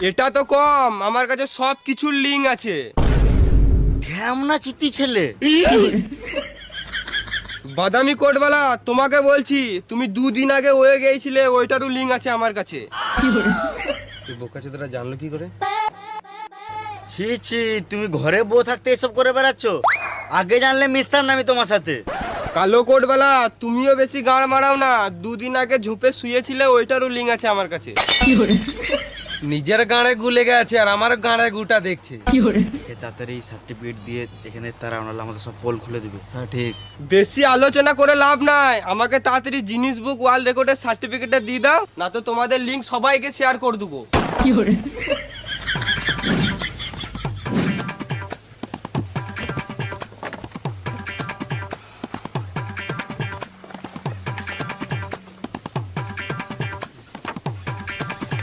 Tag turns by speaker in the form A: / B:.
A: এটা তো কম, আমার কাছে সব কিছুর লিঙ্ক আছে।
B: ঢ্যামনা চিত্তি ছেলে।
A: বাদামি কোটওয়ালা, তোমাকে বলছি, তুমি 2 দিন আগে ওয়ে গিয়েছিলে, ওইটারও লিঙ্ক আছে আমার কাছে। বোকাচোদারা জানলো কি করে?
B: ছি ছি, তুমি ঘরে বউ থাকতে এসব করে বেড়াচ্ছ? আগে জানলে মিশতাম না আমি তোমার সাথে।
A: কালো কোটওয়ালা, তুমিও বেশি গাড় মারাও না। 2 দিন আগে ঝুপে শুয়েছিলে, ওইটারও লিঙ্ক আছে আমার কাছে। নিজের গাঁড়ে গুলে গেছে আর আমার গাঁড়ে গুটা দেখছে।
B: তাড়াতাড়ি সার্টিফিকেট দিয়ে এখানে তারা ওনারা আমাদের সব পোল খুলে দিবে।
A: হ্যাঁ ঠিক। বেশি আলোচনা করে লাভ নাই, আমাকে তাড়াতাড়ি জিনিস বুক ওয়ার্ল্ড রেকর্ডের সার্টিফিকেটটা দিয়ে দাও, না তো তোমাদের লিঙ্ক সবাইকে শেয়ার করে দেবো।